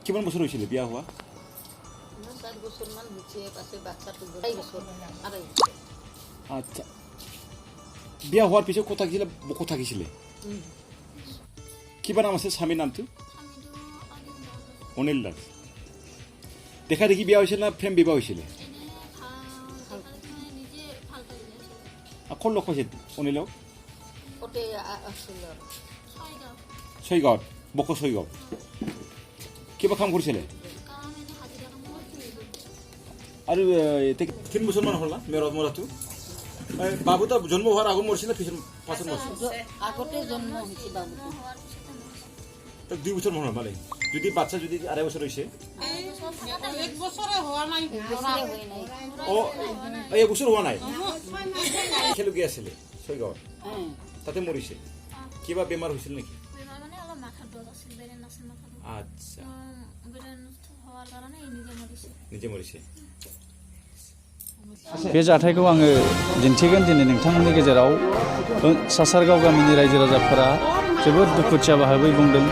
কিমান বছৰ হৈছিলে বিয়া হোৱা? 4 বছৰমান হৈছে, পাছে বাচ্চাটো 2 বছৰ আৰু আচ্ছা, বিয়া হোৱাৰ পিছত ক'ত থাকিছিলে? কিবা নাম আছে স্বামীৰ নামটো? অনিল দাস। দেখা দেখি বিয়া হৈছিল না প্ৰেম বিবাহ হৈছিলে? ক'ত লগ পাইছে অনিলক? ছয়গাঁৱত, বক ছয়গাঁও। কিবা কাম কৰিছিলে? আৰু তিনি বছৰমান হ'ল না মৰাটো? বাবু তাৰ জন্ম হোৱাৰ আগত মৰিছিল না পাছত মৰিছিল? আগতে জন্ম হৈছে বাবুটো। 2 বছৰ হ'ল মানে যদি বাচ্চা যদি 2.5 বছৰ হৈছে? 1 বছৰে হোৱা নাই। অ' 1 বছৰ হোৱা নাই। খেলুকি আছিলে ছয়গাঁৱত, তাতে মৰিছে। কিবা বেমাৰ হৈছিল নেকি? আচ্ছা, নিজে মৰিছে। बे जाथायखौ आङो दिन्थिगोन दिनै नोंथांमोननि गेजेराव। सासारगाव गामिनि रायजो राजाफोरा जोबोद दुखुथिया भाबै बुंदों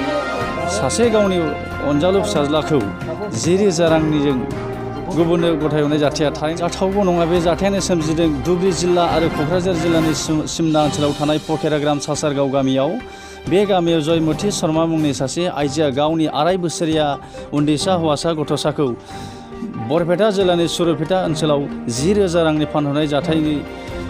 सासे गावनि अनजालु फिसाज्लाखौ 10,000 रांनिजों गुबुननो गथायहरनाय जाथाया थारैनो जाथावगौ नङा। बे जाथायानो सोमजिदों धुबुरी जिल्ला आरो क'क्राझार जिल्लानि सिमना ओनसोलाव थानाय पखेराग्राम सासारगाव गामियाव। बे गामियाव जयमती शर्मा मुंनि सासे आइजोआ गावनि 2.5 बोसोरिया उन्दैसा हौवासा गथ'साखौ बरपेटा जिल्लानि सुरुपेटा ओनसोलाव 10,000 रांनि फानहरनाय जाथायनि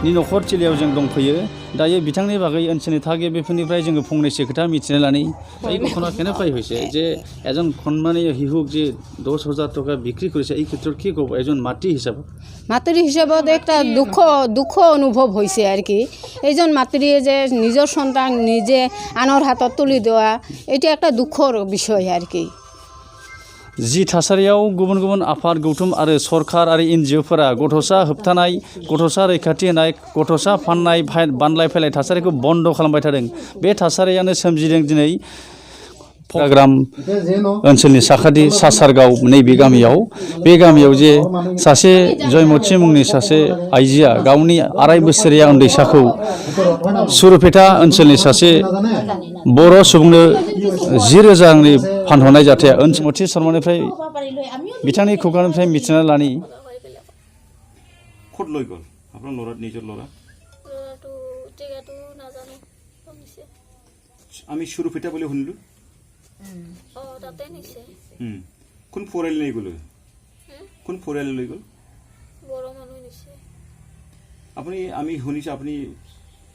न'खर थिलियाव जों दंफैयो। दायो बिथांनि बागै ओनसोलनि थागिबिफोरनिफ्राय जोङो फंनैसो खोथा मिथिनो लानि। এই ঘটনা কেনে পাই হৈছে যে এজন সন্মানীয় শিশুক যে 10,000 টকা বিক্ৰী কৰিছে, এই ক্ষেত্ৰত কি ক'ব এজন মাতৃ হিচাপত? মাতৃ হিচাপত একটা দুঃখ অনুভৱ হৈছে আৰ কি। এইজন মাতৃয়ে যে নিজৰ সন্তান নিজে আনৰ হাতত তুলি দেওয়া, এটা একটা দুঃখৰ বিষয় আর কি। जि थासारियाव गुबुन गुबुन आफाद गौथुम आरो सरकार आरो NGOफोरा गथ'सा होबथानाय, गथ'सा रैखाथि होनाय, गथ'सा फाननाय बानलाय फैलाय थासारिखौ बन्द खालामबाय थादों। बे थासारियानो सोमजिदों दिनै पखेराग्राम ओनसोलनि साखाथि सासारगाव नैबे गामियाव। बे गामियाव जे सासे जयमती मुंनि सासे आइजोआ गावनि 2.5 बोसोरिया उन्दैसाखौ सुरुपेटा ओनसोलनि सासे बर' सुबुंनो 10,000 रांनि फानहरनाय जाथाया जयमती शर्मानिफ्राय बिथांनि खुगानिफ्राय मिथिना लानि। ক'ত লৈ গ'ল আপোনাৰ ল'ৰা? নিজৰ ল'ৰা? আমি সুৰুপেটা বুলি শুনিলোঁ। কোন পৰিয়াল লৈ গ'ল? কোন পৰিয়াল লৈ গ'ল? আপুনি আমি শুনিছোঁ আপুনি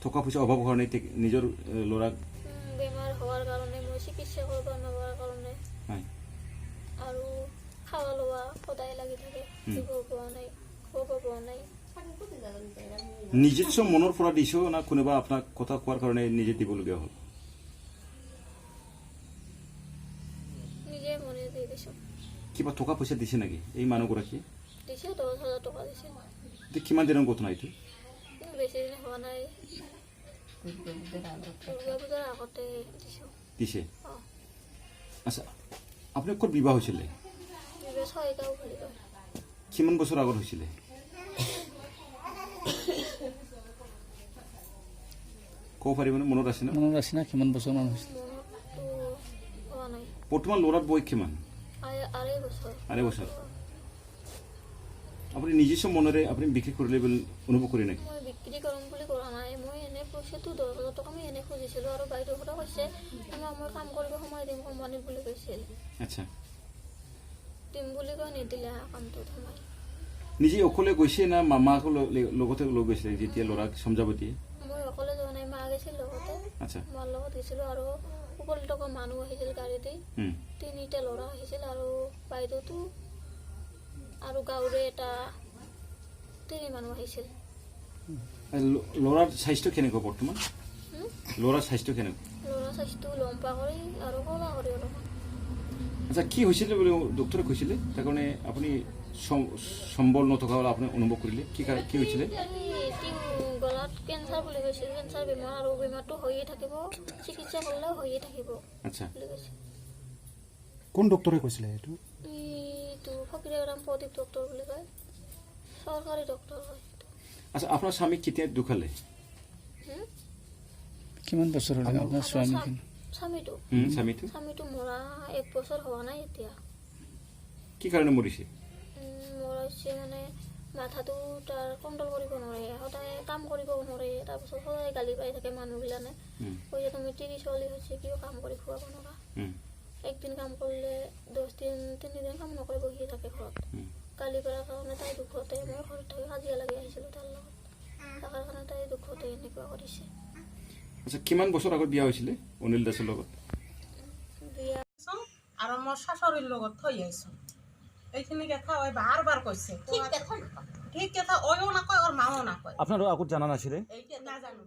টকা পইচা অভাৱ হোৱা নাই নিজৰ ল'ৰাক? বেমাৰ হোৱাৰ কাৰণে মই চিকিৎসা কৰিব নোৱাৰাৰ কাৰণে আৰু খাৱা লোৱা সদায় লাগি থাকে, দিব পোৱা নাই, খুৱাব পোৱা নাই। নিজস্ব মনৰ পৰা দিছোঁ না কোনোবা আপোনাক কথা কোৱাৰ কাৰণে নিজে দিবলগীয়া হ'ল? নিজে মনে দি দিছোঁ। কিবা টকা পইচা দিছে নেকি এই মানুহগৰাকীয়ে? দিছে, 10,000 টকা দিছে। কিমান দিনৰ ঘটনা এইটো? বেছি দিন হোৱা নাই, দুৰ্গা পূজাৰ আগতে দিছে। আচ্ছা, আপুনি ক'ত বিবাহ হৈছিলে? ছয়গাঁও বুলি কয়। কিমান বছৰ আগত হৈছিলে? ক'ব পাৰিবনে? মনত আছে না? মনত আছে না কিমান বছৰমান হৈছিল? বৰ্তমান ল'ৰাৰ বয়স কিমান? 2.5 বছৰ। আপুনি নিজস্ব মনেৰে আপুনি বিক্ৰী কৰিলে বুলি অনুভৱ কৰে নেকি? মই বিক্ৰী কৰিম বুলি কৰা নাই, মই এনে পইচাটো 10,000 টকা মই এনে খুজিছিলোঁ আৰু বাইদেউহঁতে কৈছে মই কাম কৰিব সময় দিম কোম্পানীত বুলি কৈছিল। আচ্ছা, দিম বুলি কৈ নিদিলে কামটোত সময়। নিজে অকলে গৈছে না মামাকো লগতে লৈ গৈছিলে যেতিয়া ল'ৰাক সমজাব দিয়ে? মই অকলে যোৱা নাই, মা গৈছিল লগতে। আচ্ছা, মাৰ লগত গৈছিলোঁ আৰু উপলটকা মানুহ আহিছিল গাড়ী দি, 3টা ল'ৰা আহিছিল আৰু বাইদেউটো আৰু গাঁৱৰে এটা 3 মানুহ আহিছিল। ল'ৰাৰ স্বাস্থ্য কেনেকুৱা বৰ্তমান? ল'ৰাৰ স্বাস্থ্য কেনেকুৱা? ল'ৰা স্বাস্থ্য লম্বা কৰি আৰু কলা কৰি অলপ। আচ্ছা, কি হৈছিলে বুলি ডক্টৰে কৈছিলে? তাৰ কাৰণে আপুনি সম্বল নথকা হ'লে আপুনি অনুভৱ কৰিলে কি হৈছিলে? গলাত কেঞ্চাৰ বুলি কৈছিল, কেঞ্চাৰ বেমাৰ আৰু বেমাৰটো হৈয়ে থাকিব, চিকিৎসা কৰিলেও হৈয়ে থাকিব। আচ্ছা, কোন ডক্টৰে কৈছিলে এইটো? এইটো ফকিৰাগ্ৰাম প্ৰদীপ ডক্টৰ বুলি কয়, চৰকাৰী ডক্টৰ হয়। আচ্ছা, আপোনাৰ স্বামীক কেতিয়া ঢুকালে? কিমান বছৰ হ'ল আপোনাৰ স্বামীখিনি স্বামীটো স্বামীটো স্বামীটো মৰা 1 বছৰ হোৱা নাই এতিয়া কি কাৰণে মৰিছে মৰাইছে মানে মাথাটো তাৰ কণ্ট্ৰল কৰিব নোৱাৰে সদায় কাম কৰিব নোৱাৰে তাৰপিছত সদায় গালি পাই থাকে মানুহবিলাকে কৈছে তুমি 30 চলি হৈছে কিয় কাম কৰি খুৱাব নোৱাৰা একদিন কাম কৰিলে 10 দিন 3 দিন কাম নকৰি বহি থাকে ঘৰত গালি পাৰাৰ কাৰণে তাই দুখতে মই ঘৰত থাকি কাজিয়া লাগি আহিছিলোঁ তাৰ লগত তাৰ কাৰণে তাই দুখতে এনেকুৱা কৰিছে আচ্ছা কিমান বছৰ আগত বিয়া হৈছিলে অনিল দাসৰ লগত বিয়া আৰু মোৰ শাশুড়িৰ লগত থৈ আহিছোঁ এইখিনি কথা বাৰ কৈছে ঠিক কথা অয়ো নকয় আৰু মাও নকয় আপোনাৰো আগত জানা নাছিলে নাজানো